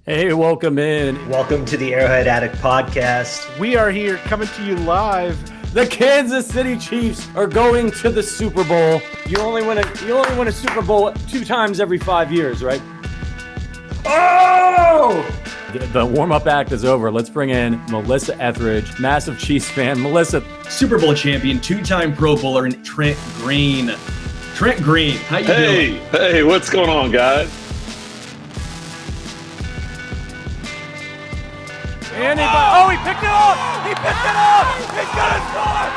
Hey, welcome in. Welcome to the Arrowhead Addict podcast. We are here coming to you live. The Kansas City Chiefs are going to the Super Bowl. You only win a Super Bowl 2 times every 5 years, right? Oh! The warm-up act is over. Let's bring in Melissa Etheridge, massive Chiefs fan. Melissa, Super Bowl champion, 2-time Pro Bowler, and Trent Green. Trent Green, how you doing? Hey, what's going on, guys? he picked it up! He picked it up! He's gonna score!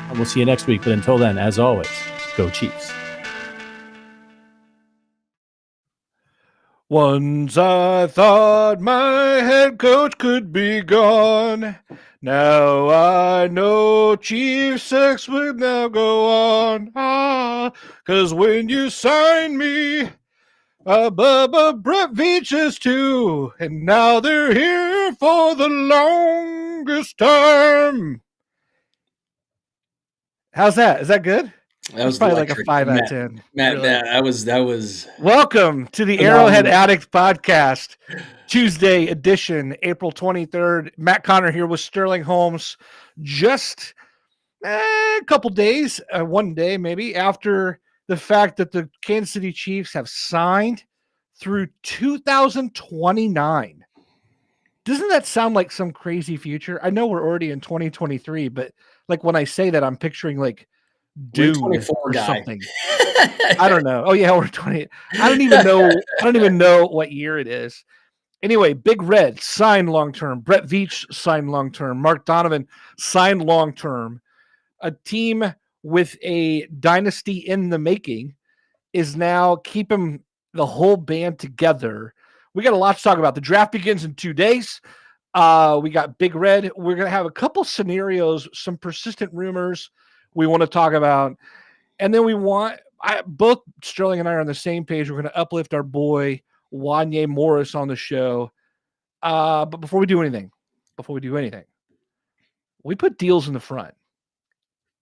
And we'll see you next week, but until then, as always, go Chiefs. Once I thought my head coach could be gone. Now I know Chiefs sex will now go on. 'Cause when you sign me, Brett Veach is too. And now they're here for the longest time. How's that? Is that good? That was probably electric. like a 5 out of 10. Matt, really. that was. Welcome to the Arrowhead Addict podcast, Tuesday edition, April 23rd. Matt Conner here with Sterling Holmes. Just a couple days, one day maybe, after the fact that the Kansas City Chiefs have signed through 2029. Doesn't that sound like some crazy future? I know we're already in 2023, but like when I say that, I'm picturing like Dune or guy. something. I don't know. Oh yeah, we're 20. I don't even know what year it is. Anyway, Big Red signed long term. Brett Veach signed long term. Mark Donovan signed long term. A team with a dynasty in the making is now keeping the whole band together. We got a lot to talk about. The draft begins in 2 days. We got Big Red. We're going to have a couple scenarios, some persistent rumors we want to talk about. And then both Sterling and I are on the same page. We're going to uplift our boy Wanye Morris on the show. But before we do anything, we put deals in the front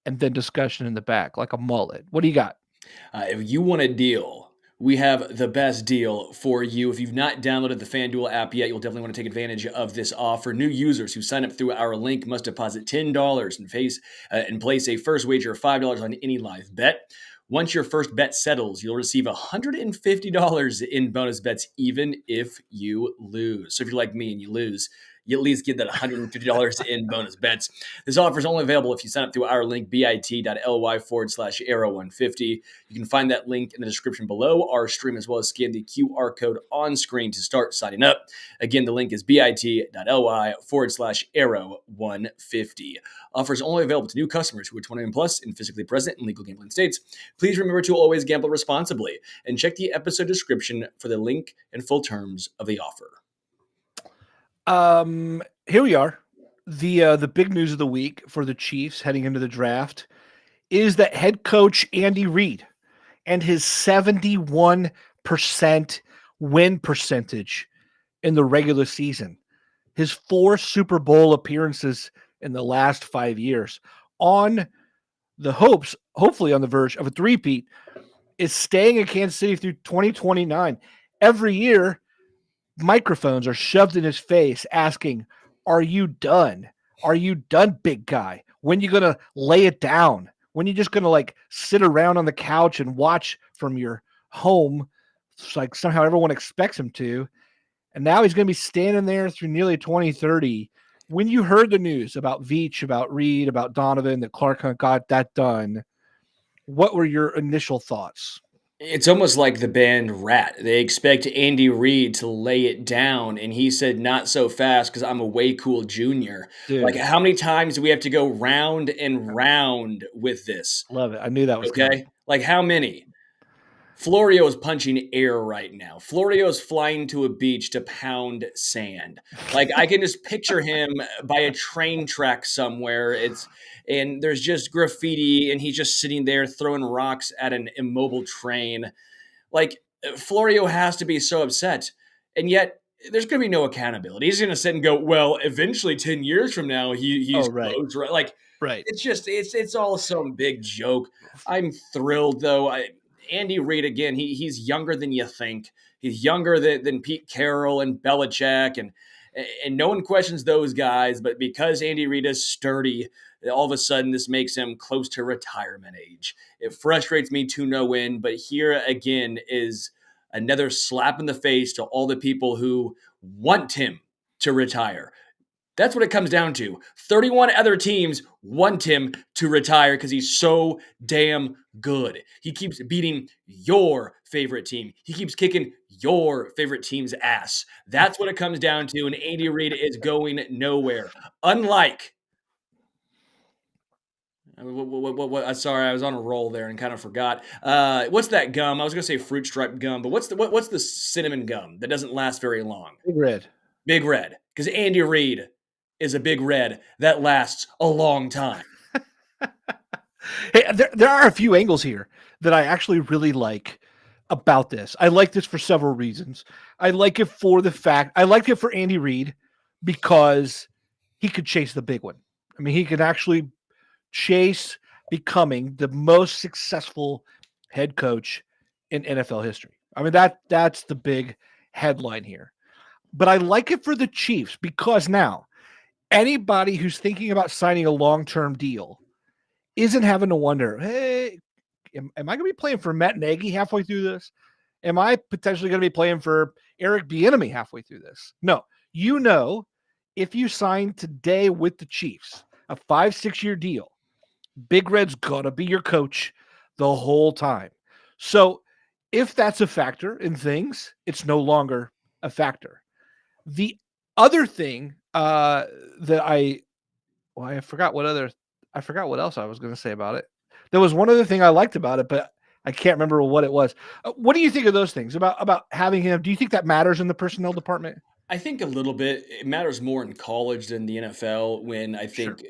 and then discussion in the back, like a mullet. What do you got? If you want a deal, we have the best deal for you. If you've not downloaded the FanDuel app yet, you'll definitely want to take advantage of this offer. New users who sign up through our link must deposit $10 and place a first wager of $5 on any live bet. Once your first bet settles, you'll receive $150 in bonus bets, even if you lose. So if you're like me and you lose, you at least get that $150 in bonus bets. This offer is only available if you sign up through our link, bit.ly/arrow150. You can find that link in the description below our stream, as well as scan the QR code on screen to start signing up. Again, the link is bit.ly/arrow150. Offer is only available to new customers who are 21 plus and physically present in legal gambling states. Please remember to always gamble responsibly and check the episode description for the link and full terms of the offer. Here we are. The big news of the week for the Chiefs heading into the draft is that head coach Andy Reid and his 71% win percentage in the regular season, his 4 Super Bowl appearances in the last 5 years, on the hopefully on the verge of a three-peat, is staying in Kansas City through 2029. Every year, microphones are shoved in his face asking, "Are you done? Are you done, big guy? When you going to lay it down? When you just going to like sit around on the couch and watch from your home?" It's like somehow everyone expects him to. And now he's going to be standing there through nearly 2030. When you heard the news about Veach, about Reid, about Donovan, that Clark Hunt got that done, what were your initial thoughts? It's almost like the band Rat. They expect Andy Reid to lay it down, and he said, "Not so fast, because I'm a way cool junior." Dude. Like, how many times do we have to go round and round with this? Love it. I knew that was okay. coming. Like, how many? Florio is punching air right now. Florio is flying to a beach to pound sand. Like, I can just picture him by a train track somewhere. And there's just graffiti, and he's just sitting there throwing rocks at an immobile train. Like, Florio has to be so upset. And yet, there's going to be no accountability. He's going to sit and go, well, eventually 10 years from now, he's right. close, right? Like, Right. it's all some big joke. I'm thrilled though. Andy Reid, again, he's younger than you think. He's younger than Pete Carroll and Belichick, and no one questions those guys. But because Andy Reid is sturdy, all of a sudden this makes him close to retirement age. It frustrates me to no end. But here again is another slap in the face to all the people who want him to retire. That's what it comes down to. 31 other teams want him to retire because he's so damn good. He keeps beating your favorite team. He keeps kicking your favorite team's ass. That's what it comes down to, and Andy Reid is going nowhere. Unlike sorry, I was on a roll there and kind of forgot. What's that gum? I was going to say fruit stripe gum, but what's the cinnamon gum that doesn't last very long? Big Red. Big Red, because Andy Reid is a Big Red that lasts a long time. Hey, there are a few angles here that I actually really like about this. I like this for several reasons. I like it for Andy Reid because he could chase the big one. I mean, he could actually chase becoming the most successful head coach in NFL history. I mean, that's the big headline here. But I like it for the Chiefs because now anybody who's thinking about signing a long-term deal isn't having to wonder, hey, am I going to be playing for Matt Nagy halfway through this? Am I potentially going to be playing for Eric Bieniemy halfway through this? No, if you sign today with the Chiefs, a 5-6 year deal, Big Red's going to be your coach the whole time. So if that's a factor in things, it's no longer a factor. The other thing that I forgot what else I was going to say about it. There was one other thing I liked about it, but I can't remember what it was. What do you think of those things about having him? Do you think that matters in the personnel department? I think a little bit. It matters more in college than the NFL when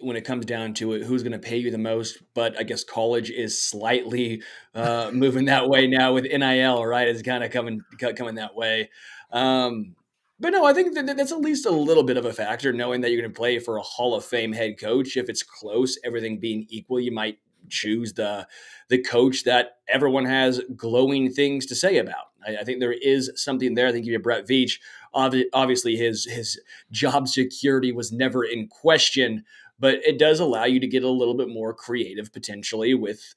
when it comes down to it, who's going to pay you the most. But I guess college is slightly moving that way now with NIL, right? It's kind of coming that way. But no, I think that's at least a little bit of a factor, knowing that you're going to play for a Hall of Fame head coach. If it's close, everything being equal, you might choose the coach that everyone has glowing things to say about. I think there is something there. I think if you're Brett Veach, obviously his job security was never in question, but it does allow you to get a little bit more creative potentially with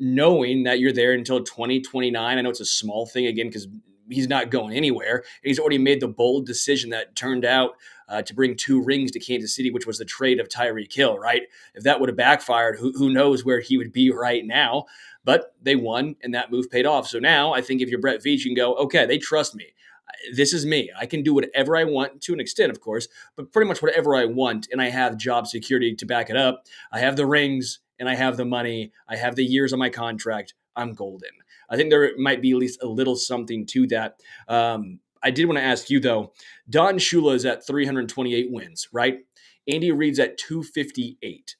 knowing that you're there until 2029. I know it's a small thing again because he's not going anywhere. He's already made the bold decision that turned out to bring 2 rings to Kansas City, which was the trade of Tyreek Hill, right? If that would have backfired, who knows where he would be right now? But they won, and that move paid off. So now I think if you're Brett Veach, you can go, okay, they trust me. This is me. I can do whatever I want, to an extent, of course, but pretty much whatever I want, and I have job security to back it up. I have the rings, and I have the money. I have the years on my contract. I'm golden. I think there might be at least a little something to that. I did want to ask you, though, Don Shula is at 328 wins, right? Andy Reid's at 258.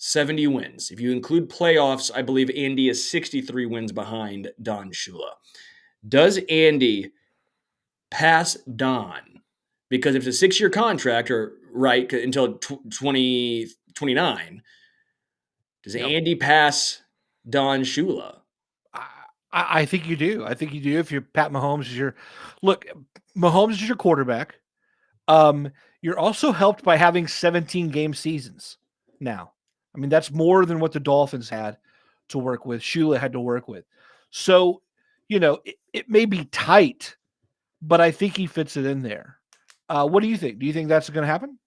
70 wins. If you include playoffs, I believe Andy is 63 wins behind Don Shula. Does Andy pass Don? Because if it's a 6-year contract, or right, until 2029, does Andy pass Don Shula? I think you do. I think you do. If you're Pat Mahomes, Mahomes is your quarterback. You're also helped by having 17 game seasons now. I mean, that's more than what the Dolphins had to work with. Shula had to work with. So, it may be tight, but I think he fits it in there. What do you think? Do you think that's going to happen?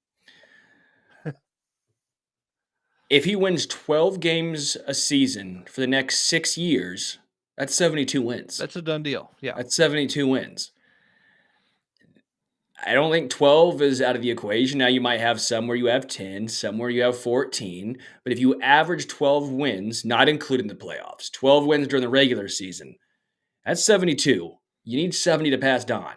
If he wins 12 games a season for the next 6 years, that's 72 wins. That's a done deal. Yeah. That's 72 wins. I don't think 12 is out of the equation. Now you might have some where you have 10, some where you have 14. But if you average 12 wins, not including the playoffs, 12 wins during the regular season, that's 72. You need 70 to pass Don.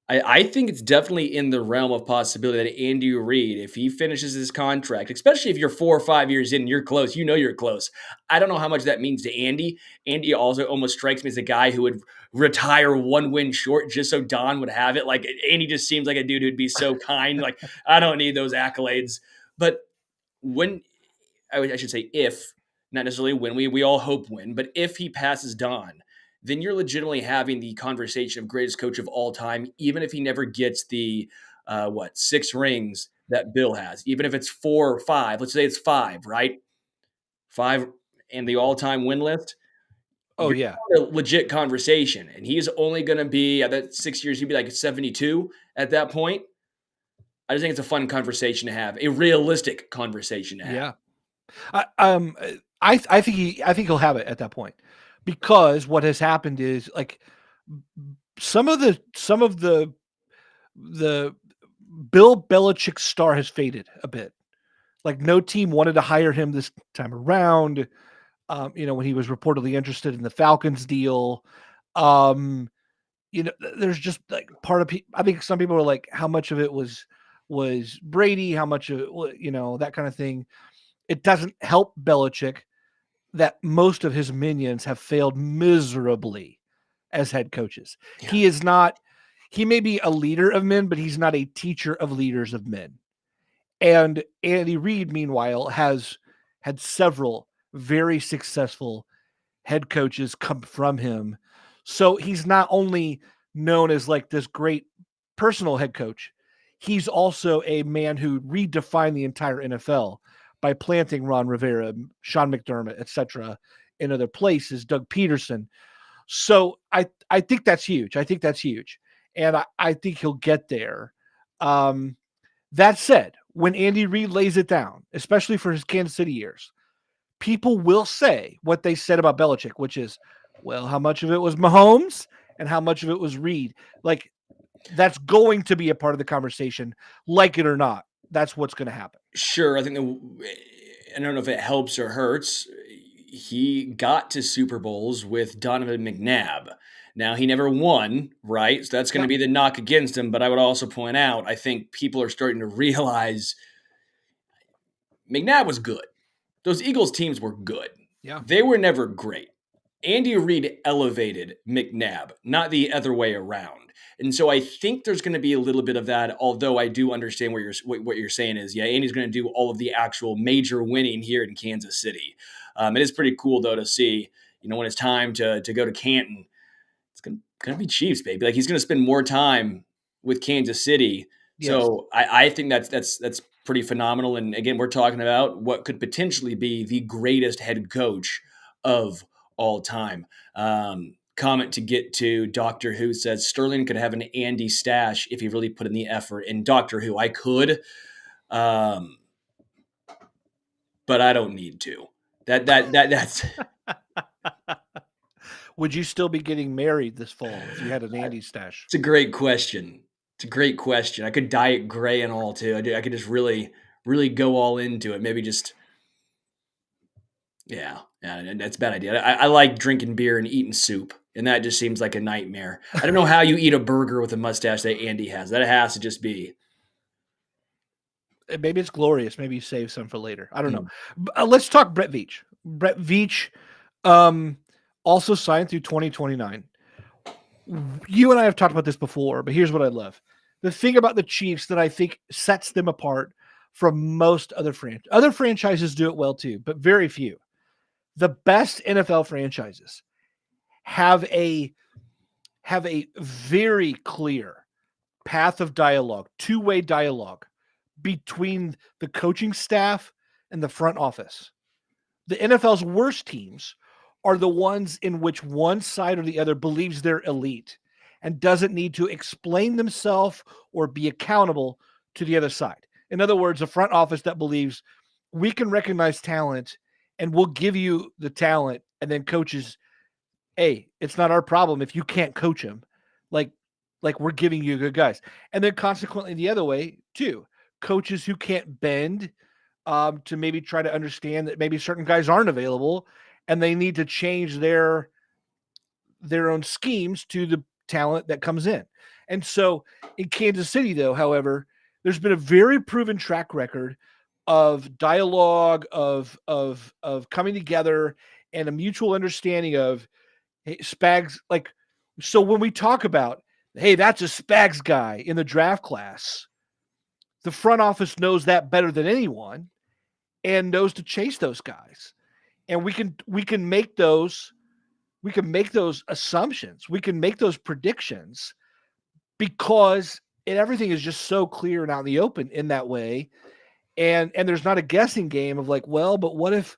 I think it's definitely in the realm of possibility that Andy Reid, if he finishes his contract, especially if you're 4 or 5 years in, you're close. You know you're close. I don't know how much that means to Andy. Andy also almost strikes me as a guy who would retire 1 win short just so Don would have it. Like, Andy just seems like a dude who'd be so kind. Like, I don't need those accolades. But when, I should say if, not necessarily when, we all hope win, but if he passes Don, then you're legitimately having the conversation of greatest coach of all time, even if he never gets the 6 rings that Bill has, even if it's 4 or 5. Let's say it's 5, right? 5 and the all-time win list. Oh, You're yeah. having a legit conversation, and he's only going to be at that 6 years. He'd be like 72 at that point. I just think it's a fun conversation to have, a realistic conversation to have. Yeah. I think he'll have it at that point, because what has happened is, like, some of the Bill Belichick star has faded a bit. Like, no team wanted to hire him this time around. When he was reportedly interested in the Falcons deal. There's just, like, part of I think some people were like, how much of it was Brady, how much of it, that kind of thing. It doesn't help Belichick that most of his minions have failed miserably as head coaches. Yeah. He may be a leader of men, but he's not a teacher of leaders of men. And Andy Reid, meanwhile, has had several very successful head coaches come from him. So he's not only known as, like, this great personal head coach, he's also a man who redefined the entire NFL by planting Ron Rivera, Sean McDermott, etc., in other places, Doug Peterson. So I think that's huge. And I think he'll get there. That said, when Andy Reid lays it down, especially for his Kansas City years, people will say what they said about Belichick, which is, well, how much of it was Mahomes and how much of it was Reid? Like, that's going to be a part of the conversation, like it or not. That's what's going to happen. Sure. I think I don't know if it helps or hurts. He got to Super Bowls with Donovan McNabb. Now, he never won, right? So that's going to be the knock against him. But I would also point out, I think people are starting to realize McNabb was good. Those Eagles teams were good. Yeah. They were never great. Andy Reid elevated McNabb, not the other way around. And so I think there's going to be a little bit of that, although I do understand what you're saying is, yeah, Andy's going to do all of the actual major winning here in Kansas City. It is pretty cool, though, to see, when it's time to go to Canton, it's going to be Chiefs, baby. Like, he's going to spend more time with Kansas City. Yes. So I think that's pretty phenomenal. And again, we're talking about what could potentially be the greatest head coach of all time. Comment to get to Doctor Who says Sterling could have an Andy stash if he really put in the effort. And Doctor Who, I could, but I don't need to. That's. Would you still be getting married this fall if you had an Andy stash? It's a great question. I could dye it gray and all too. I could just really, really go all into it. Maybe just. Yeah, that's a bad idea. I like drinking beer and eating soup, and that just seems like a nightmare. I don't know how you eat a burger with a mustache that Andy has. That has to just be. Maybe it's glorious. Maybe you save some for later. I don't know. Let's talk Brett Veach. Brett Veach also signed through 2029. You and I have talked about this before, but here's what I love. The thing about the Chiefs that I think sets them apart from most other franchises. Other franchises do it well too, but very few. The best NFL franchises have a very clear path of dialogue, two-way dialogue between the coaching staff and the front office. The NFL's worst teams are the ones in which one side or the other believes they're elite and doesn't need to explain themselves or be accountable to the other side. In other words, a front office that believes we can recognize talent and we'll give you the talent, and then coaches, hey, it's not our problem if you can't coach him. Like we're giving you good guys. And then consequently the other way too, coaches who can't bend to maybe try to understand that maybe certain guys aren't available and they need to change their own schemes to the talent that comes in. And so in Kansas City, though, however, there's been a very proven track record of dialogue, of coming together and a mutual understanding of, hey, Spags, like, So when we talk about, hey, that's a Spags guy in the draft class, the front office knows that better than anyone and knows to chase those guys. And we can make those assumptions. We can make those predictions because everything is just so clear and out in the open in that way. And there's not a guessing game of like, well, but what if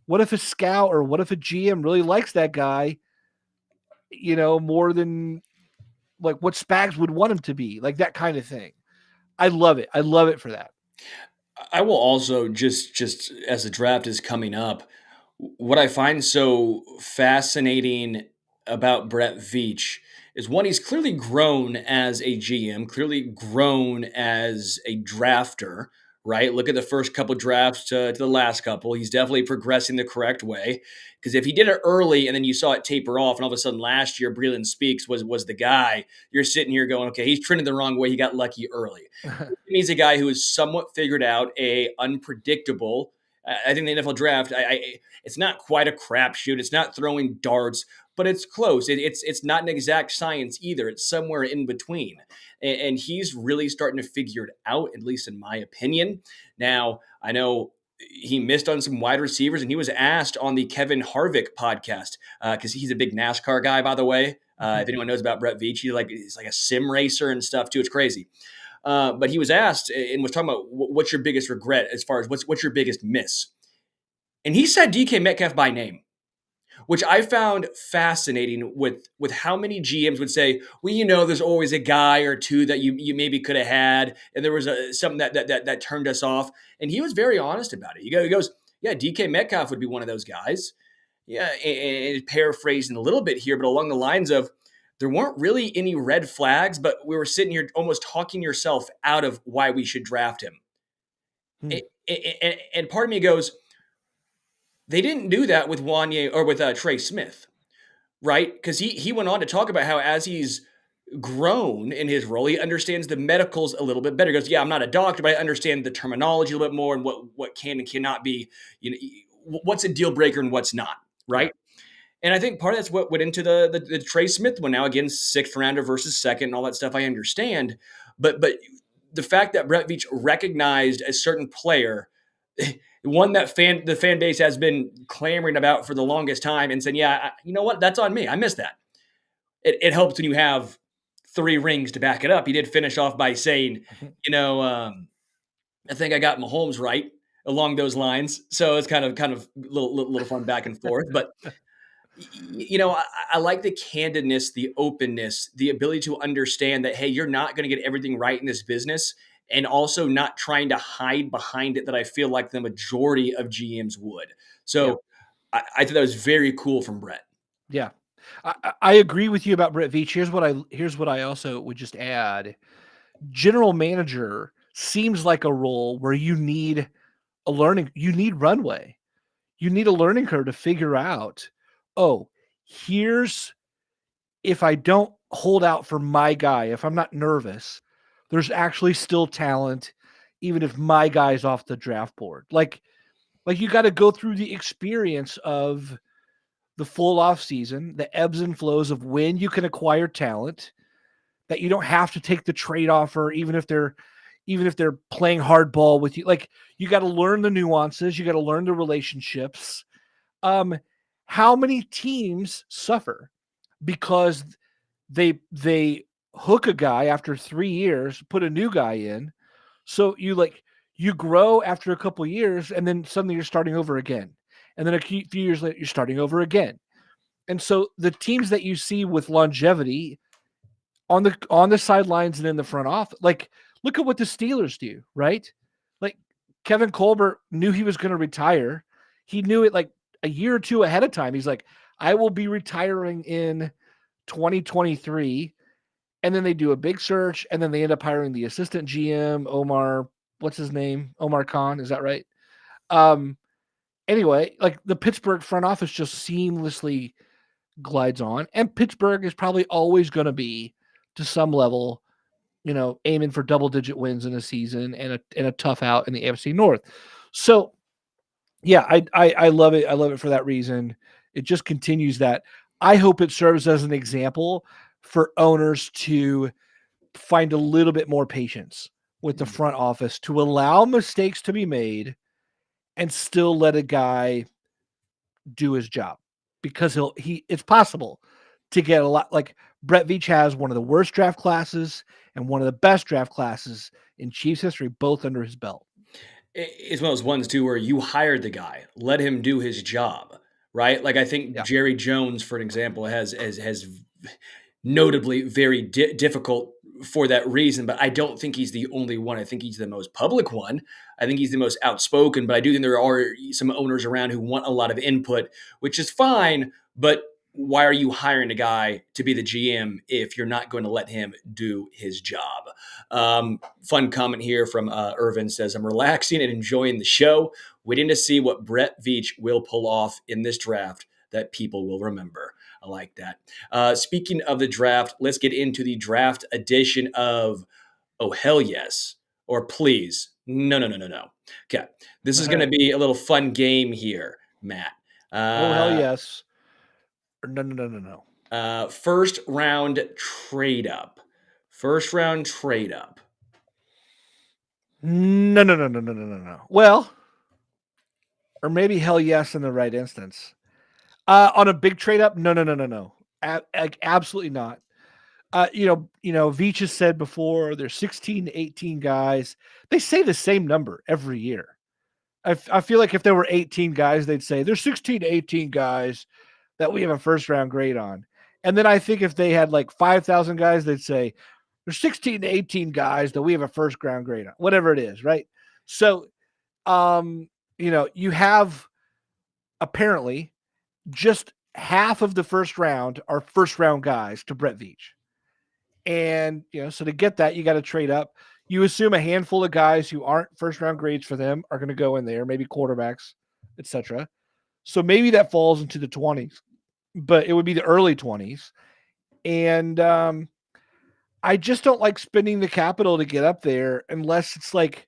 a scout or what if a GM really likes that guy, more than like what Spags would want him to be, like that kind of thing. I love it. I love it for that. I will also just as the draft is coming up, what I find so fascinating about Brett Veach is one, he's clearly grown as a GM, clearly grown as a drafter, right? Look at the first couple drafts to the last couple. He's definitely progressing the correct way. Because if he did it early and then you saw it taper off, and all of a sudden last year Breland Speaks was the guy, you're sitting here going, okay, he's trending the wrong way. He got lucky early. He's a guy who is somewhat figured out a unpredictable. I think the NFL draft, it's not quite a crapshoot. It's not throwing darts, but it's close. It's not an exact science either. It's somewhere in between. And he's really starting to figure it out, at least in my opinion. Now, I know he missed on some wide receivers, and he was asked on the Kevin Harvick podcast, because he's a big NASCAR guy, by the way. If anyone knows about Brett Veach, he's like a sim racer and stuff too. It's crazy. But he was asked and was talking about what's your biggest regret as far as what's your biggest miss. And he said DK Metcalf by name, which I found fascinating with how many GMs would say, well, there's always a guy or two that you maybe could have had, and there was something that turned us off. And he was very honest about it. He goes, yeah, DK Metcalf would be one of those guys. Yeah, and paraphrasing a little bit here, but along the lines of, there weren't really any red flags, but we were sitting here almost talking yourself out of why we should draft him. And part of me goes, they didn't do that with Wanye or with Trey Smith, right? Because he went on to talk about how as he's grown in his role, he understands the medicals a little bit better. He goes, yeah, I'm not a doctor, but I understand the terminology a little bit more and what can and cannot be, what's a deal breaker and what's not, right? Yeah. And I think part of that's what went into the Trey Smith one. Now, again, 6th rounder versus 2nd and all that stuff, I understand. But the fact that Brett Veach recognized a certain player, one that the fan base has been clamoring about for the longest time, and said, yeah, you know what? That's on me. I missed that. It helps when you have 3 rings to back it up. He did finish off by saying, I think I got Mahomes right along those lines. So it's kind of little fun back and forth. But I like the candidness, the openness, the ability to understand that, hey, you're not going to get everything right in this business, and also not trying to hide behind it that I feel like the majority of GMs would. So yeah. I thought that was very cool from Brett. Yeah. I agree with you about Brett Veach. Here's what I also would just add. General manager seems like a role where you need runway. You need a learning curve to figure out, if I don't hold out for my guy, if I'm not nervous, there's actually still talent, even if my guy's off the draft board. Like you got to go through the experience of the full off season, the ebbs and flows of when you can acquire talent, that you don't have to take the trade offer, even if they're playing hardball with you. Like, you got to learn the nuances. You got to learn the relationships. How many teams suffer because they hook a guy after 3 years, put a new guy in. So you grow after a couple of years, and then suddenly you're starting over again. And then a few years later, you're starting over again. And so the teams that you see with longevity on the sidelines and in the front office, like, look at what the Steelers do, right? Like, Kevin Colbert knew he was going to retire. He knew it like a year or two ahead of time. He's like, I will be retiring in 2023. And then they do a big search, and then they end up hiring the assistant GM, Omar, what's his name? Omar Khan, is that right? Anyway, like, the Pittsburgh front office just seamlessly glides on, and Pittsburgh is probably always going to be, to some level, aiming for double-digit wins in a season and a tough out in the AFC North. So, yeah, I love it. I love it for that reason. It just continues that. I hope it serves as an example for owners to find a little bit more patience with the front office to allow mistakes to be made and still let a guy do his job, because it's possible to get a lot. Like, Brett Veach has one of the worst draft classes and one of the best draft classes in Chiefs history, both under his belt. It's one of those ones too where you hired the guy, let him do his job, right? Like I think Yeah. Jerry Jones, for an example, has notably very difficult for that reason. But I don't think he's the only one. I think he's the most public one. I think he's the most outspoken. But I do think there are some owners around who want a lot of input, which is fine. But why are you hiring a guy to be the GM if you're not going to let him do his job? Fun comment here from Irvin says, I'm relaxing and enjoying the show, waiting to see what Brett Veach will pull off in this draft that people will remember. I like that. Speaking of the draft, let's get into the draft edition of Oh, Hell Yes, or Please. No. Okay. This is going to be a little fun game here, Matt. Oh, hell yes. Or no. First round trade up. No. Well, or maybe hell yes in the right instance. On a big trade up, no. Absolutely not. Veach has said before there's 16 to 18 guys. They say the same number every year. I feel like if there were 18 guys, they'd say there's 16 to 18 guys that we have a first round grade on. And then I think if they had like 5,000 guys, they'd say there's 16 to 18 guys that we have a first round grade on, whatever it is, right? So, you have apparently just half of the first round are first round guys to Brett Veach. And, so to get that, you got to trade up. You assume a handful of guys who aren't first round grades for them are going to go in there, maybe quarterbacks, etc. So maybe that falls into the 20s, but it would be the early 20s. And I just don't like spending the capital to get up there unless it's like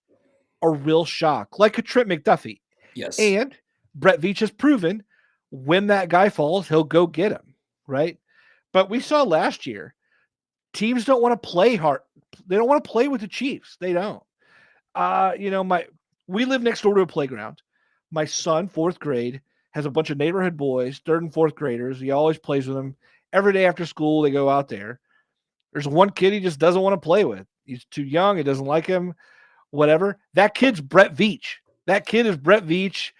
a real shock, like a Trent McDuffie. Yes. And Brett Veach has proven when that guy falls, he'll go get him, right? But we saw last year, teams don't want to play hard. They don't want to play with the Chiefs. They don't. We live next door to a playground. My son, 4th grade, has a bunch of neighborhood boys, 3rd and 4th graders. He always plays with them. Every day after school, they go out there. There's one kid he just doesn't want to play with. He's too young. He doesn't like him, whatever. That kid's Brett Veach. That kid is Brett Veach.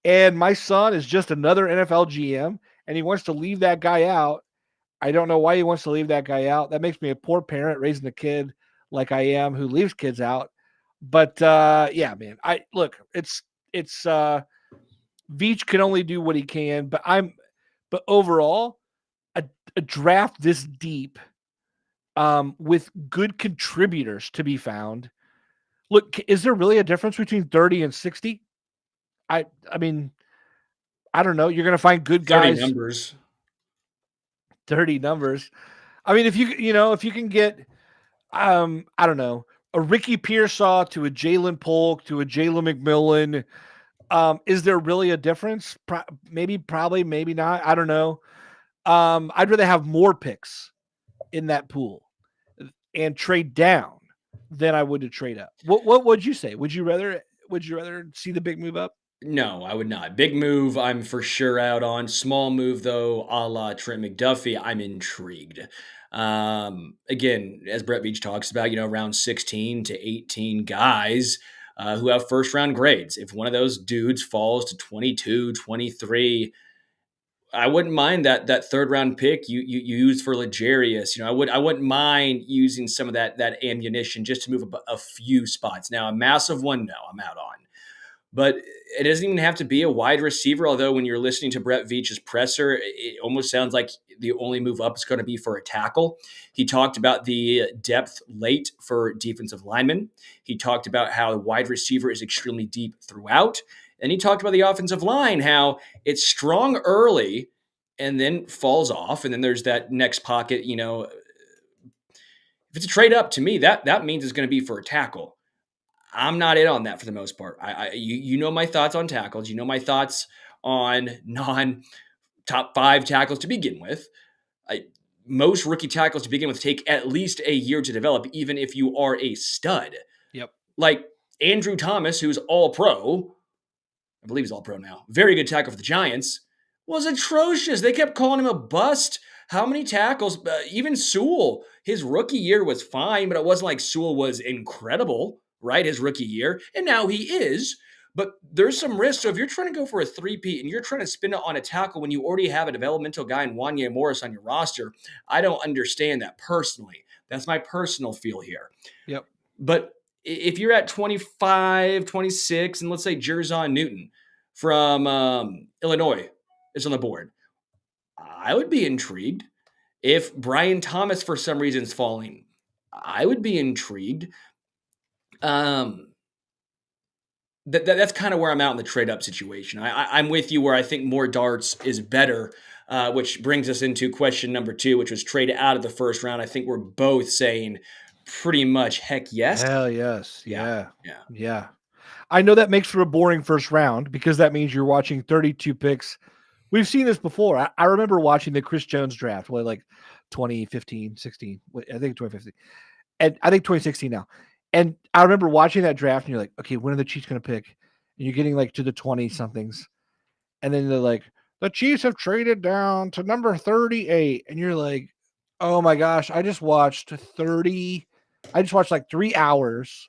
And my son is just another NFL GM, and he wants to leave that guy out. I don't know why he wants to leave that guy out. That makes me a poor parent raising a kid like I am who leaves kids out. But yeah, man, it's Veach can only do what he can, but overall, a draft this deep, with good contributors to be found. Look, is there really a difference between 30 and 60? I mean, I don't know. You're going to find good guys. 30 numbers. I mean, if you can get, I don't know, a Ricky Pearsall to a Jalen Polk to a Jalen McMillan. Is there really a difference? Maybe, probably, maybe not. I don't know. I'd rather have more picks in that pool and trade down than I would to trade up. What would you say? Would you rather see the big move up? No, I would not. Big move, I'm for sure out on. Small move, though, a la Trent McDuffie, I'm intrigued. Again, as Brett Veach talks about, around 16 to 18 guys who have first round grades. If one of those dudes falls to 22, 23, I wouldn't mind that 3rd round pick you used for L'Jarius. I wouldn't mind using some of that ammunition just to move up a few spots. Now, a massive one, no, I'm out on. But it doesn't even have to be a wide receiver, although when you're listening to Brett Veach's presser, it almost sounds like the only move up is going to be for a tackle. He talked about the depth late for defensive linemen. He talked about how the wide receiver is extremely deep throughout. And he talked about the offensive line, how it's strong early and then falls off. And then there's that next pocket, if it's a trade up, to me, that means it's going to be for a tackle. I'm not in on that for the most part. You know my thoughts on tackles. You know my thoughts on top 5 tackles to begin with. Most rookie tackles to begin with take at least a year to develop, even if you are a stud. Yep. Like Andrew Thomas, who's all pro, I believe he's all pro now, very good tackle for the Giants, was atrocious. They kept calling him a bust. How many tackles? Even Sewell, his rookie year was fine, but it wasn't like Sewell was incredible, right? His rookie year. And now he is. But there's some risk. So if you're trying to go for a three-peat and you're trying to spin it on a tackle when you already have a developmental guy in Wanya Morris on your roster, I don't understand that personally. That's my personal feel here. Yep. But if you're at 25, 26, and let's say Jerzon Newton from Illinois is on the board, I would be intrigued. If Brian Thomas for some reason is falling, I would be intrigued. That's kind of where I'm out in the trade-up situation. I'm with you where I think more darts is better, which brings us into question number 2, which was trade out of the first round. I think we're both saying pretty much heck yes. Hell yes. Yeah. Yeah. I know that makes for a boring first round because that means you're watching 32 picks. We've seen this before. I remember watching the Chris Jones draft, like 2015, 16, I think 2015, and I think 2016 now. And I remember watching that draft and you're like, okay, when are the Chiefs going to pick? And you're getting like to the 20 somethings. And then they're like, the Chiefs have traded down to number 38. And you're like, oh my gosh, I just watched like 3 hours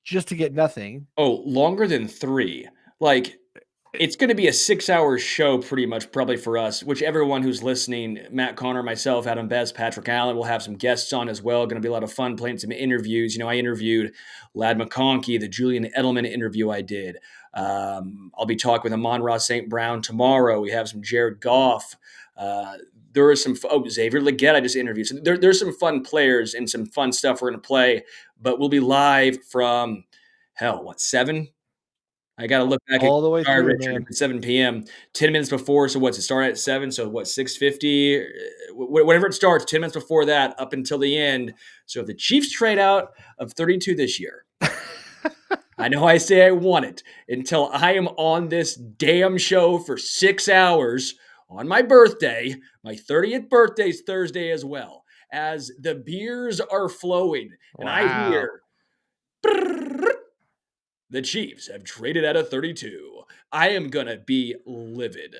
just to get nothing. Oh, longer than 3. Like, it's going to be a 6-hour show pretty much probably for us, which everyone who's listening, Matt Conner, myself, Adam Best, Patrick Allen, will have some guests on as well. Going to be a lot of fun playing some interviews. I interviewed Ladd McConkey, the Julian Edelman interview I did. I'll be talking with Amon-Ra St. Brown tomorrow. We have some Jared Goff. There is some Xavier Legette I just interviewed. So there's some fun players and some fun stuff we're going to play, but we'll be live from 7? I got to look back all the way through, Richard, man. 7 p.m. 10 minutes before. So what's it start at 7? So 6:50? Whenever it starts, 10 minutes before that up until the end. So if the Chiefs trade out of 32 this year, I know I say I want it until I am on this damn show for 6 hours on my birthday. My 30th birthday is Thursday as well, as the beers are flowing. And I hear the Chiefs have traded out of 32. I am going to be livid.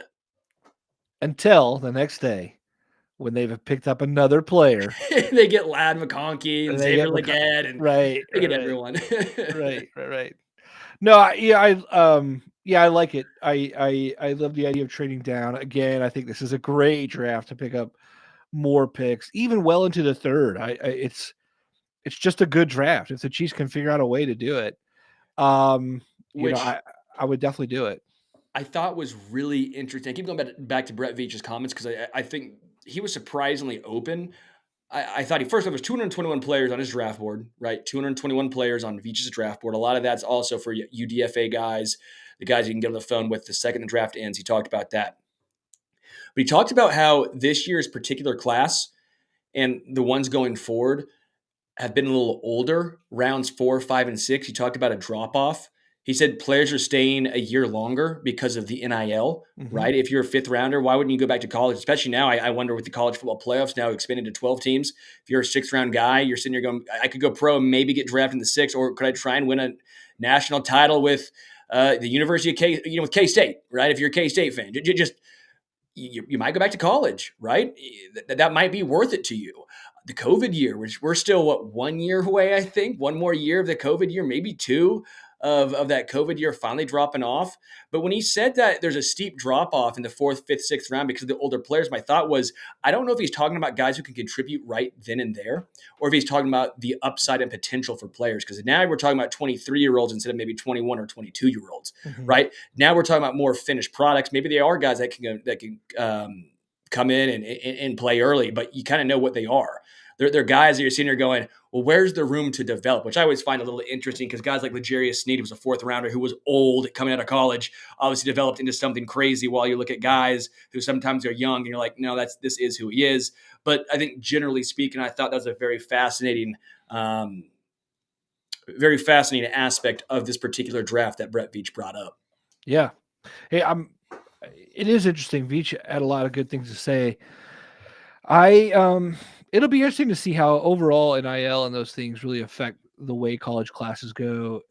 Until the next day when they've picked up another player. They get Ladd McConkey and Xavier Legette and they get everyone. Right. No, I like it. I love the idea of trading down. Again, I think this is a great draft to pick up more picks, even well into the third. It's just a good draft. If the Chiefs can figure out a way to do it, I would definitely do it. I thought was really interesting. I keep going back to Brett Veach's comments because I think he was surprisingly open. I thought first off, there's 221 players on his draft board, right? 221 players on Veach's draft board. A lot of that's also for UDFA guys, the guys you can get on the phone with the second the draft ends. He talked about that. But he talked about how this year's particular class and the ones going forward have been a little older, rounds 4, 5, and 6. He talked about a drop-off. He said players are staying a year longer because of the NIL, right? If you're a 5th rounder, why wouldn't you go back to college? Especially now, I wonder with the college football playoffs now expanding to 12 teams. If you're a 6th round guy, you're sitting here going, I could go pro and maybe get drafted in the 6th, or could I try and win a national title with the University of with K-State, right? If you're a K-State fan, you might go back to college, right? That might be worth it to you. The COVID year, which we're still 1 year away, I think, 1 more year of the COVID year, maybe 2 of that COVID year finally dropping off. But when he said that there's a steep drop off in the 4th, 5th, 6th round because of the older players, my thought was, I don't know if he's talking about guys who can contribute right then and there, or if he's talking about the upside and potential for players. Because now we're talking about 23-year-olds instead of maybe 21 or 22-year-olds, right? Now we're talking about more finished products. Maybe they are guys that can come in and play early, but you kind of know what they are. They're guys that you're sitting here going, well, where's the room to develop? Which I always find a little interesting because guys like L'Jarius Sneed, who was a 4th rounder, who was old coming out of college, obviously developed into something crazy, while you look at guys who sometimes are young and you're like, no, this is who he is. But I think generally speaking, I thought that was a very fascinating aspect of this particular draft that Brett Veach brought up. Yeah. Hey, It is interesting. Veach had a lot of good things to say. It'll be interesting to see how overall NIL and those things really affect the way college classes go.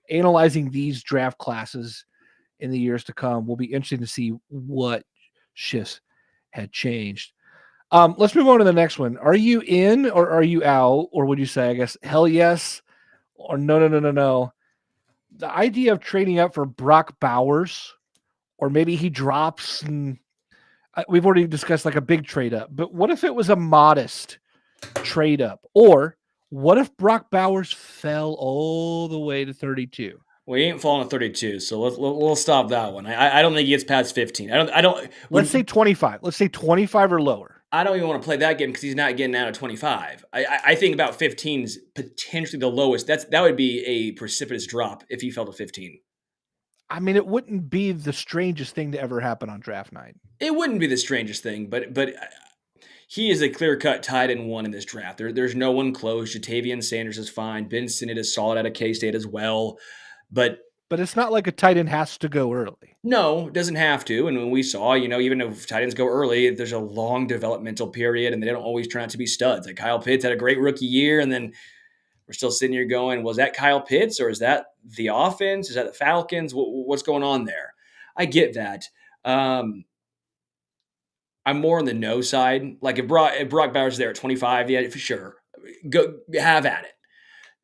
Analyzing these draft classes in the years to come will be interesting to see what shifts had changed. Let's move on to the next one. Are you in or are you out? Or would you say, I guess, hell yes or no? The idea of trading up for Brock Bowers, or maybe he drops and we've already discussed like a big trade up, but what if it was a modest trade up? Or what if Brock Bowers fell all the way to 32? Well, he ain't falling to 32, so we'll stop that one. I don't think he gets past 15. I don't. Let's say 25. Let's say 25 or lower. I don't even want to play that game because he's not getting out of 25. I think about 15 is potentially the lowest. That would be a precipitous drop if he fell to 15. I mean, it wouldn't be the strangest thing to ever happen on draft night. It wouldn't be the strangest thing, but he is a clear-cut tight end one in this draft. There's no one close. Jatavian Sanders is fine. Ben Sinnott is solid out of K-State as well. But it's not like a tight end has to go early. No, it doesn't have to. And when we saw, even if tight ends go early, there's a long developmental period, and they don't always turn out to be studs. Like Kyle Pitts had a great rookie year, and then we're still sitting here going, was that Kyle Pitts, or is that the offense? Is that the Falcons? What's going on there? I get that. I'm more on the no side. Like if Brock Bowers is there at 25, yeah, for sure. Go have at it.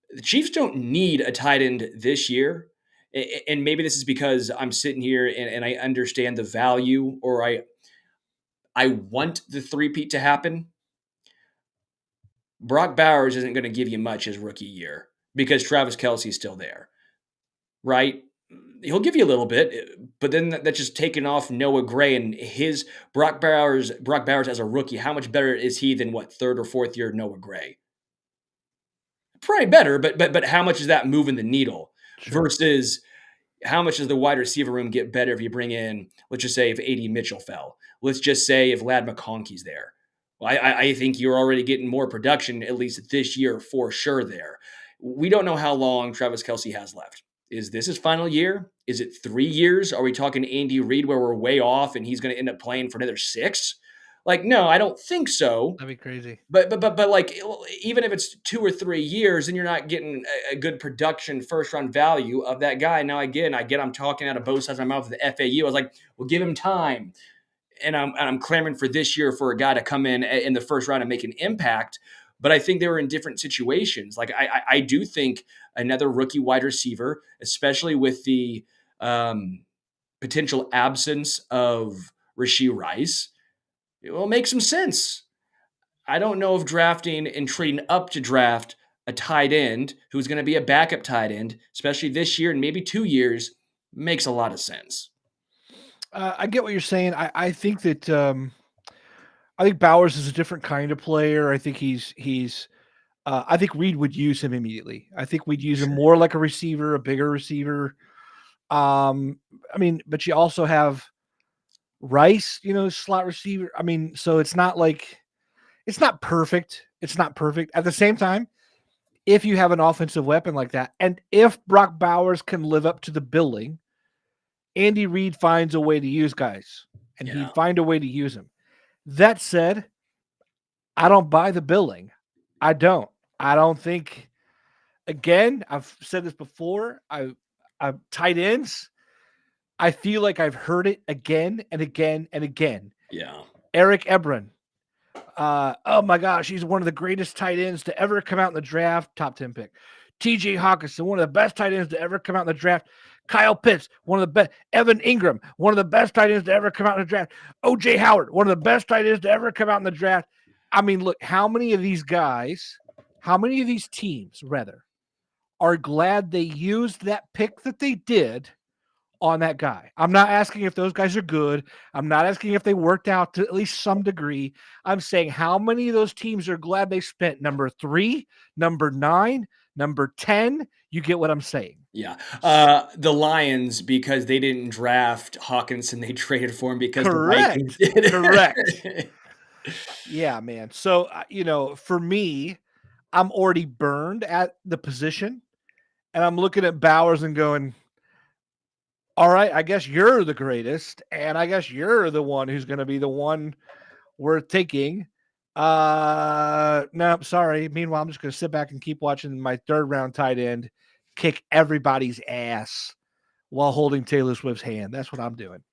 The Chiefs don't need a tight end this year. And maybe this is because I'm sitting here and I understand the value, or I want the three-peat to happen. Brock Bowers isn't going to give you much his rookie year because Travis Kelce's still there, right? He'll give you a little bit, but then that's just taking off Noah Gray and his Brock Bowers as a rookie. How much better is he than third or fourth year Noah Gray? Probably better, but how much is that moving the needle? Sure. Versus how much does the wide receiver room get better if you bring in, let's just say if A.D. Mitchell fell. Let's just say if Ladd McConkey's there. Well, I think you're already getting more production, at least this year, for sure there. We don't know how long Travis Kelce has left. Is this his final year? Is it 3 years? Are we talking Andy Reid where we're way off and he's going to end up playing for another 6? Like, no, I don't think so. That'd be crazy. But like, even if it's 2 or 3 years, then you're not getting a good production first round value of that guy. Now, again, I'm talking out of both sides of my mouth with the FAU. I was like, well, give him time. And I'm clamoring for this year for a guy to come in the first round and make an impact. But I think they were in different situations. Like I do think another rookie wide receiver, especially with the potential absence of Rashee Rice, it will make some sense. I don't know if drafting and trading up to draft a tight end who's going to be a backup tight end, especially this year and maybe 2 years, makes a lot of sense. I get what you're saying. I think that I think Bowers is a different kind of player. I think I think Reid would use him immediately. I think we'd use him more like a receiver, a bigger receiver. I mean, but you also have Rice, slot receiver. I mean, so it's not perfect. It's not perfect. At the same time, if you have an offensive weapon like that, and if Brock Bowers can live up to the billing, Andy Reid finds a way to use guys, and he'd find a way to use them. That said, I don't buy the billing. I don't think, again, I've said this before, I've tight ends, I feel like I've heard it again and again and again. Yeah. Eric Ebron. Oh my gosh, he's one of the greatest tight ends to ever come out in the draft, top 10 pick. TJ Hawkinson, one of the best tight ends to ever come out in the draft. Kyle Pitts, one of the best. Evan Ingram, one of the best tight ends to ever come out in the draft. OJ Howard, one of the best tight ends to ever come out in the draft. I mean, look, how many of these teams, are glad they used that pick that they did on that guy? I'm not asking if those guys are good. I'm not asking if they worked out to at least some degree. I'm saying how many of those teams are glad they spent number 3, number 9, number 10. You get what I'm saying? Yeah. The Lions, because they didn't draft Hawkinson, they traded for him because Correct. the Vikings did. Correct. Yeah, man. So, for me, I'm already burned at the position, and I'm looking at Bowers and going, All right, I guess you're the greatest, and I guess you're the one who's going to be the one we're taking. No, sorry. Meanwhile, I'm just going to sit back and keep watching my third round tight end kick everybody's ass while holding Taylor Swift's hand. That's what I'm doing.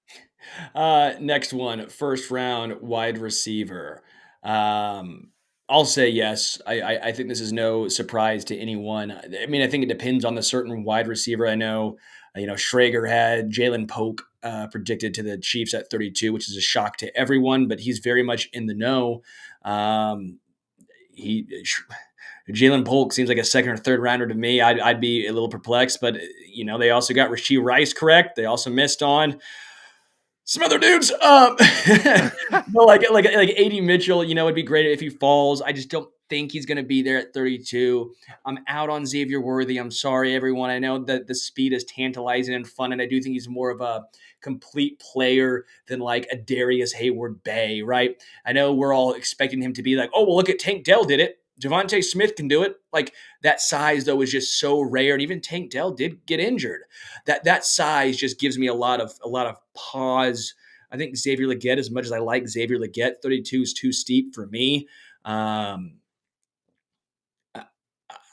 Next one, first round wide receiver. I'll say yes. I think this is no surprise to anyone. I mean, I think it depends on the certain wide receiver. I know, Schrager had Jalen Polk predicted to the Chiefs at 32, which is a shock to everyone, but he's very much in the know. He Jalen Polk seems like a second or third rounder to me. I'd be a little perplexed, but they also got Rashee Rice correct. They also missed on some other dudes. But like AD Mitchell, it'd be great if he falls. I just don't think he's going to be there at 32. I'm out on Xavier Worthy. I'm sorry, everyone. I know that the speed is tantalizing and fun, and I do think he's more of a complete player than like a Darius Hayward Bay, right? I know we're all expecting him to be like, oh, well, look at Tank Dell did it. Devontae Smith can do it. Like that size, though, is just so rare. And even Tank Dell did get injured. That size just gives me a lot of pause. I think Xavier Legette, as much as I like Xavier Legette, 32 is too steep for me.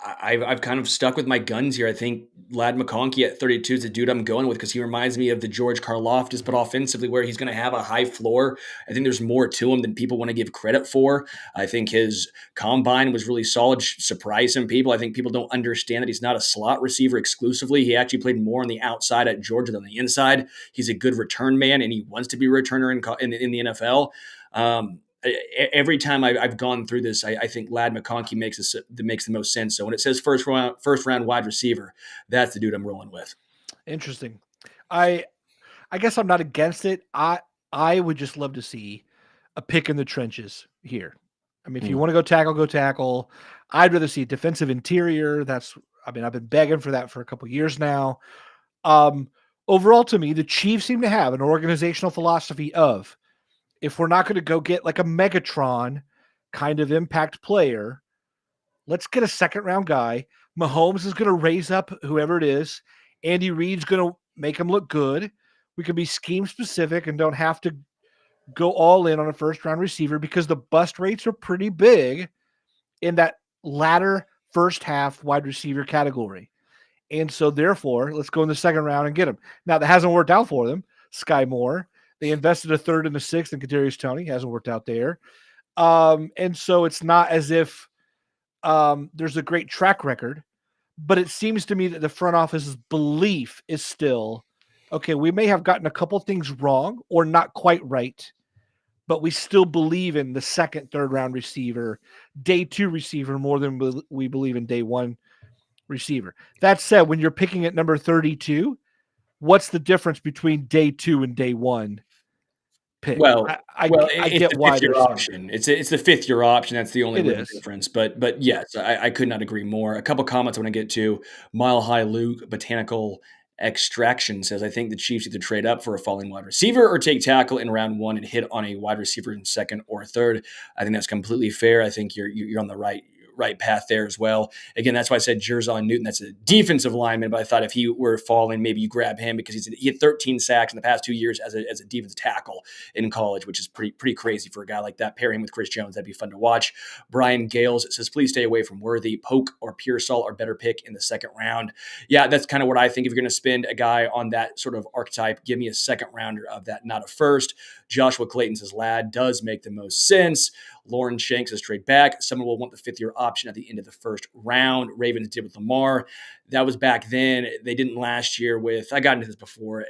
I've kind of stuck with my guns here. I think Lad McConkey at 32 is the dude I'm going with because he reminds me of the George Karlaftis, but offensively where he's going to have a high floor. I think there's more to him than people want to give credit for. I think his combine was really solid, surprised some people. I think people don't understand that he's not a slot receiver exclusively. He actually played more on the outside at Georgia than the inside. He's a good return man, and he wants to be a returner in the NFL. Every time I've gone through this, I think Lad McConkey makes the most sense. So when it says first round wide receiver, that's the dude I'm rolling with. Interesting. I guess I'm not against it. I would just love to see a pick in the trenches here. I mean, if you want to go tackle, go tackle. I'd rather see defensive interior. I've been begging for that for a couple years now. Overall, to me, the Chiefs seem to have an organizational philosophy of, if we're not going to go get like a Megatron kind of impact player, let's get a second round guy. Mahomes is going to raise up whoever it is. Andy Reid's going to make him look good. We can be scheme specific and don't have to go all in on a first round receiver because the bust rates are pretty big in that latter first half wide receiver category. And so therefore, let's go in the second round and get him. Now that hasn't worked out for them. Sky Moore. They invested a third and a sixth in Kadarius Toney. Hasn't worked out there. And so it's not as if there's a great track record, but it seems to me that the front office's belief is still, okay, we may have gotten a couple things wrong or not quite right, but we still believe in the second, third round receiver, day two receiver more than we believe in day one receiver. That said, when you're picking at number 32, what's the difference between day two and day one pick? Well, I it's get the why fifth year there's option. It's the fifth year option. That's the only It real is. difference. But yes, I could not agree more. A couple comments I want to get to. Mile High Luke Botanical Extraction says, I think the Chiefs either trade up for a falling wide receiver or take tackle in round one and hit on a wide receiver in second or third. I think that's completely fair. I think you're on the right path there as well. Again, that's why I said Jerzon Newton. That's a defensive lineman, but I thought if he were falling, maybe you grab him because he had 13 sacks in the past 2 years as a defensive tackle in college, which is pretty crazy for a guy like that. Pair him with Chris Jones, that'd be fun to watch. Brian Gales says, please stay away from Worthy. Polk or Pearsall are better pick in the second round. Yeah, that's kind of what I think. If you're going to spend a guy on that sort of archetype, give me a second rounder of that, not a first. Joshua Clayton says, Lad does make the most sense. Lauren Shanks says, trade back. Someone will want the fifth-year option at the end of the first round. Ravens did with Lamar. That was back then. They didn't last year with, I got into this before.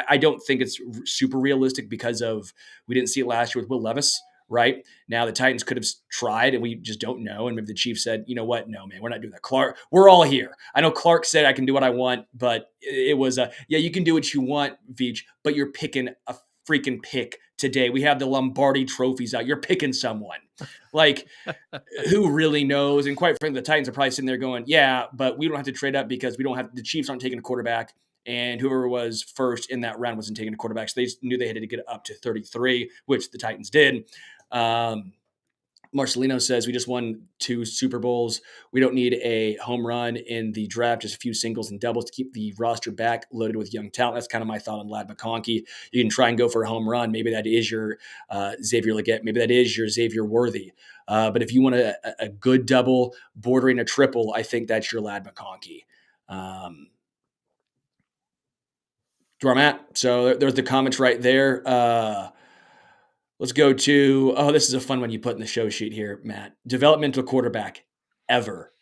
I don't think it's super realistic because of, we didn't see it last year with Will Levis, right? Now the Titans could have tried and we just don't know. And maybe the Chiefs said, you know what? No, man, we're not doing that. Clark, we're all here. I know Clark said I can do what I want, but it was yeah, you can do what you want, Veach, but you're picking a freaking pick today. We have the Lombardi trophies out. You're picking someone. Like, who really knows? And quite frankly, the Titans are probably sitting there going, yeah, but we don't have to trade up because the Chiefs aren't taking a quarterback. And whoever was first in that round wasn't taking a quarterback. So they knew they had to get up to 33, which the Titans did. Marcelino says we just won 2 Super Bowls. We don't need a home run in the draft, just a few singles and doubles to keep the roster back loaded with young talent. That's kind of my thought on Ladd McConkey. You can try and go for a home run. Maybe that is your Xavier Legette. Maybe that is your Xavier Worthy. But if you want a good double bordering a triple, I think that's your Ladd McConkey. Where I'm at. So there's the comments right there. Let's go to, this is a fun one you put in the show sheet here, Matt. Developmental quarterback ever.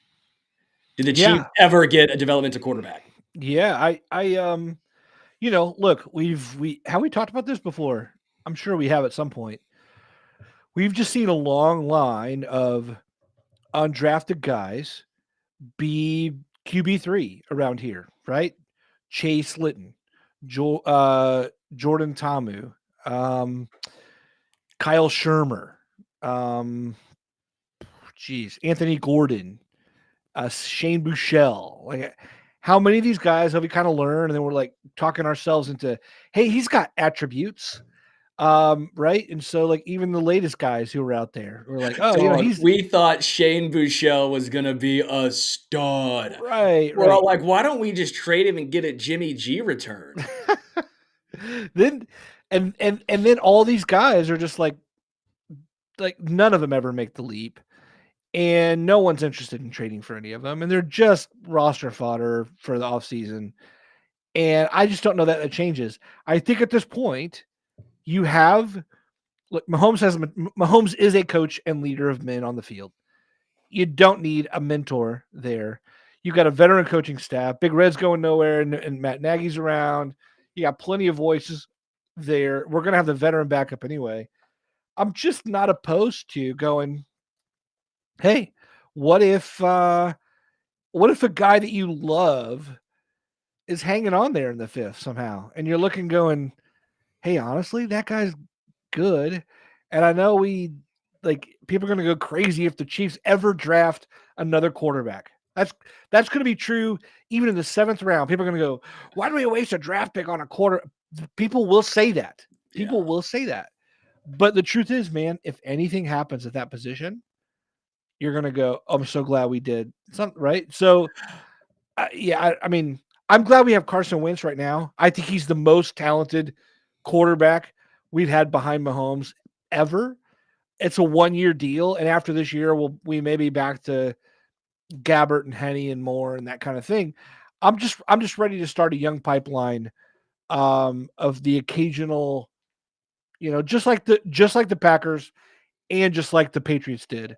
Did the Chiefs ever get a developmental quarterback? Yeah, look, have we talked about this before? I'm sure we have at some point. We've just seen a long line of undrafted guys be QB3 around here, right? Chase Litton, Jordan Tamu, Kyle Shermer, Anthony Gordon, Shane Buechele. Like, how many of these guys have we kind of learned, and then we're like talking ourselves into, hey, he's got attributes, right? And so, like, even the latest guys who were out there were like, oh, we thought Shane Buechele was gonna be a stud, right? We're all like, why don't we just trade him and get a Jimmy G return? Then all these guys are just like none of them ever make the leap, and no one's interested in trading for any of them, and they're just roster fodder for the offseason. And I just don't know that changes. I think at this point, Mahomes is a coach and leader of men on the field. You don't need a mentor there. You got a veteran coaching staff. Big Red's going nowhere, and Matt Nagy's around. You got plenty of voices there. We're gonna have the veteran backup anyway. I'm just not opposed to going, hey, what if a guy that you love is hanging on there in the fifth somehow, and you're looking going, hey, honestly, that guy's good. And I know people are going to go crazy if the Chiefs ever draft another quarterback. That's going to be true even in the 7th round. People are going to go, why do we waste a draft pick on a quarter? People will say that. People will say that. But the truth is, man, if anything happens at that position, you're going to go, oh, I'm so glad we did something, right? So, I mean, I'm glad we have Carson Wentz right now. I think he's the most talented quarterback we've had behind Mahomes ever. It's a 1-year deal, and after this year, we may be back to Gabbert and Henny and Moore and that kind of thing. I'm just ready to start a young pipeline of the occasional, just like the Packers and just like the Patriots did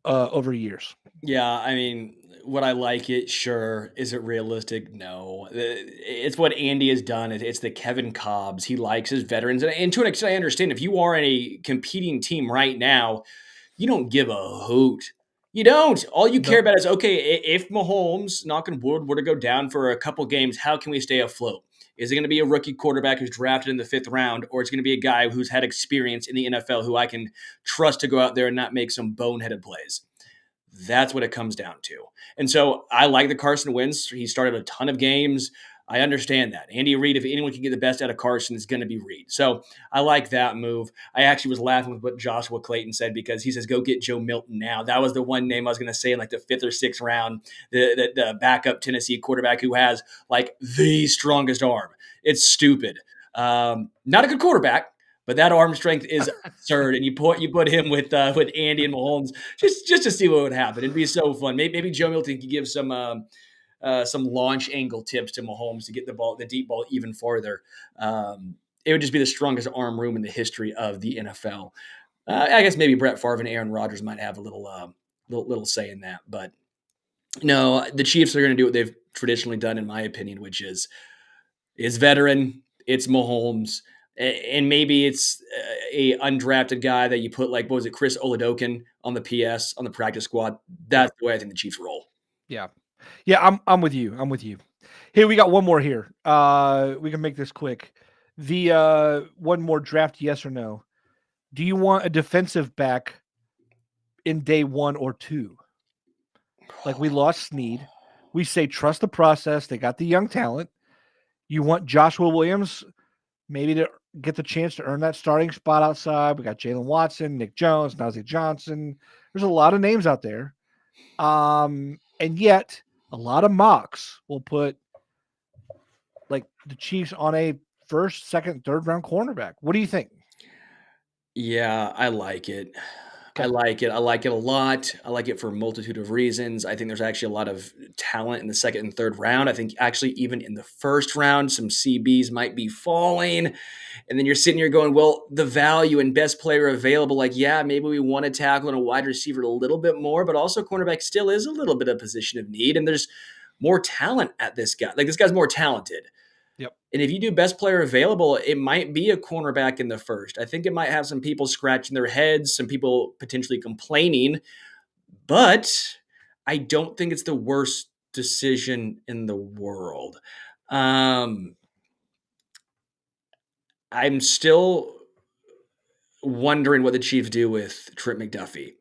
over years. Yeah, I mean, would I like it? Sure. Is it realistic? No. It's what Andy has done. It's the Kevin Cobbs. He likes his veterans. And to an extent, I understand if you are in a competing team right now, you don't give a hoot. You don't. All you care about is, okay, if Mahomes, knock on wood, were to go down for a couple games, how can we stay afloat? Is it going to be a rookie quarterback who's drafted in the 5th round, or it's going to be a guy who's had experience in the NFL who I can trust to go out there and not make some boneheaded plays? That's what it comes down to. And so I like the Carson Wentz. He started a ton of games. I understand that. Andy Reid, if anyone can get the best out of Carson, it's going to be Reid. So I like that move. I actually was laughing with what Joshua Clayton said because he says, go get Joe Milton now. That was the one name I was going to say in like the 5th or 6th round, the backup Tennessee quarterback who has like the strongest arm. It's stupid. Not a good quarterback, but that arm strength is absurd, and you put him with Andy and Mahomes just to see what would happen. It'd be so fun. Maybe Joe Milton could give some launch angle tips to Mahomes to get the deep ball even farther. It would just be the strongest arm room in the history of the NFL. I guess maybe Brett Favre and Aaron Rodgers might have a little say in that, but no, the Chiefs are going to do what they've traditionally done, in my opinion, which is veteran. It's Mahomes. And maybe it's a undrafted guy that you put like, what was it, Chris Oladokun on the PS, on the practice squad. That's the way I think the Chiefs roll. Yeah. I'm with you. Hey, we got one more here. We can make this quick. The one more draft, yes or no. Do you want a defensive back in day 1 or 2? Like, we lost Snead. We say trust the process. They got the young talent. You want Joshua Williams maybe to get the chance to earn that starting spot outside. We got Jalen Watson, Nick Jones, Najee Johnson. There's a lot of names out there. And yet a lot of mocks will put like the Chiefs on a first, second, third round cornerback. What do you think? Yeah, I like it. I Okay. like it. I like it a lot. I like it for a multitude of reasons. I think there's actually a lot of talent in the second and third round. I think actually even in the first round, some CBs might be falling. And then you're sitting here going, well, the value and best player available, like, yeah, maybe we want to tackle and a wide receiver a little bit more, but also cornerback still is a little bit of position of need. And there's more talent at this guy. Like, this guy's more talented. Yep. And if you do best player available, it might be a cornerback in the first. I think it might have some people scratching their heads, some people potentially complaining, but I don't think it's the worst decision in the world. I'm still wondering what the Chiefs do with Trent McDuffie.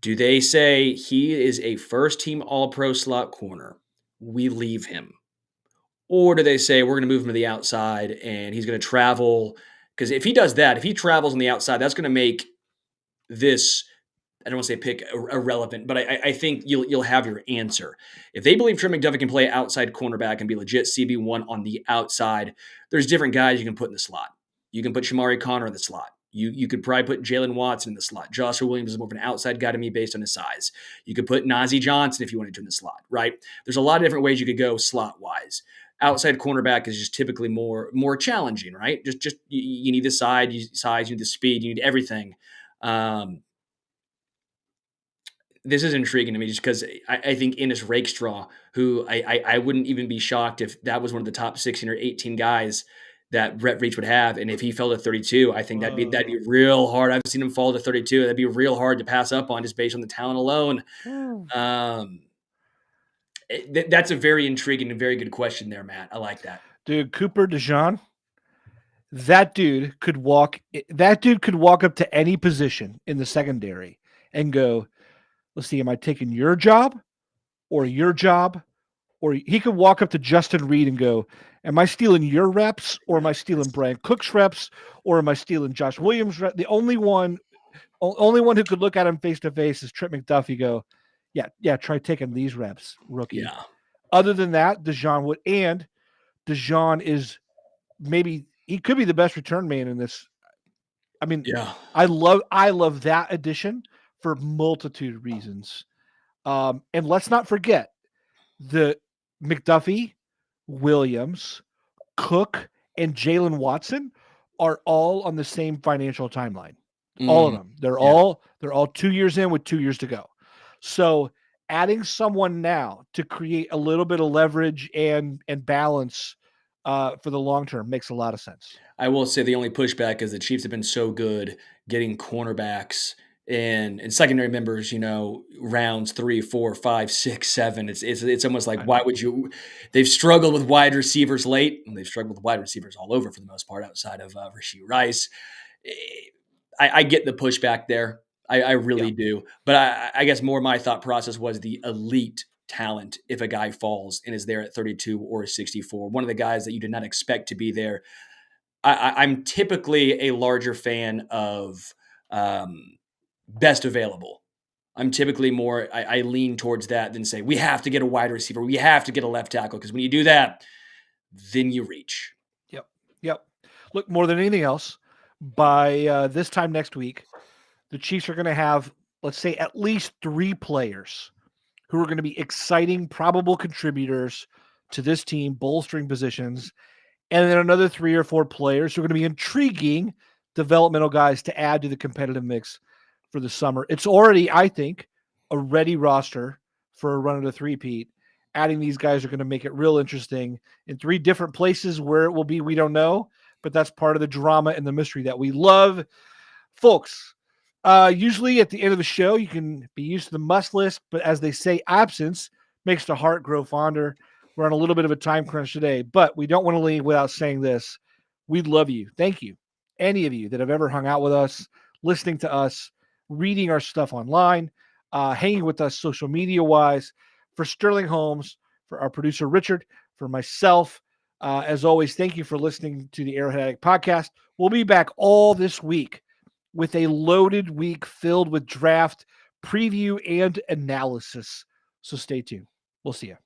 Do they say he is a first-team All-Pro slot corner? We leave him. Or do they say we're going to move him to the outside and he's going to travel? Because if he does that, if he travels on the outside, that's going to make this, I don't want to say pick irrelevant, but I think you'll have your answer. If they believe Trent McDuffie can play outside cornerback and be legit CB1 on the outside, there's different guys you can put in the slot. You can put Shamari Connor in the slot. You could probably put Jalen Watson in the slot. Joshua Williams is more of an outside guy to me based on his size. You could put Najee Johnson if you wanted to in the slot, right? There's a lot of different ways you could go slot-wise. Outside cornerback is just typically more challenging, right? Just you need the size, you need the speed, you need everything. This is intriguing to me just because I think Ennis Rakestraw, who I wouldn't even be shocked if that was one of the top 16 or 18 guys that Brett Veach would have. And if he fell to 32, I think that'd be real hard. I've seen him fall to 32. That'd be real hard to pass up on just based on the talent alone. That's a very intriguing and very good question there, Matt. I like that. Dude, Cooper DeJean, that dude could walk up to any position in the secondary and go, let's see, am I taking your job or your job? Or he could walk up to Justin Reid and go, am I stealing your reps or am I stealing Brian Cook's reps or am I stealing Josh Williams' reps? The only one who could look at him face to face is Trent McDuffie. Go, yeah, try taking these reps, rookie. Yeah. Other than that, DeJean would, and DeJean is he could be the best return man in this. I mean, yeah, I love that addition for multitude of reasons. And let's not forget the McDuffie, Williams, Cook, and Jalen Watson are all on the same financial timeline. All of them. They're all 2 years in with 2 years to go. So adding someone now to create a little bit of leverage and balance for the long term makes a lot of sense. I will say the only pushback is the Chiefs have been so good getting cornerbacks and secondary members, rounds 3, 4, 5, 6, 7. It's almost like, why would you? They've struggled with wide receivers late, and they've struggled with wide receivers all over for the most part, outside of Rashee Rice. I get the pushback there. I really do. But I guess more my thought process was the elite talent if a guy falls and is there at 32 or 64. One of the guys that you did not expect to be there. I'm typically a larger fan of best available. I'm typically more, I lean towards that than say, we have to get a wide receiver. We have to get a left tackle. Because when you do that, then you reach. Yep. Look, more than anything else, by this time next week, the Chiefs are going to have, let's say, at least 3 players who are going to be exciting, probable contributors to this team, bolstering positions. And then another 3 or 4 players who are going to be intriguing developmental guys to add to the competitive mix for the summer. It's already, I think, a ready roster for a run of the three-peat. Adding these guys are going to make it real interesting in 3 different places. Where it will be, we don't know, but that's part of the drama and the mystery that we love. Folks, usually at the end of the show, you can be used to the must list, but as they say, absence makes the heart grow fonder. We're on a little bit of a time crunch today, but we don't want to leave without saying this. We love you. Thank you. Any of you that have ever hung out with us, listening to us, reading our stuff online, hanging with us social media-wise. For Sterling Holmes, for our producer Richard, for myself, As always, thank you for listening to the Arrowhead Addict podcast. We'll be back all this week with a loaded week filled with draft preview and analysis. So stay tuned. We'll see you.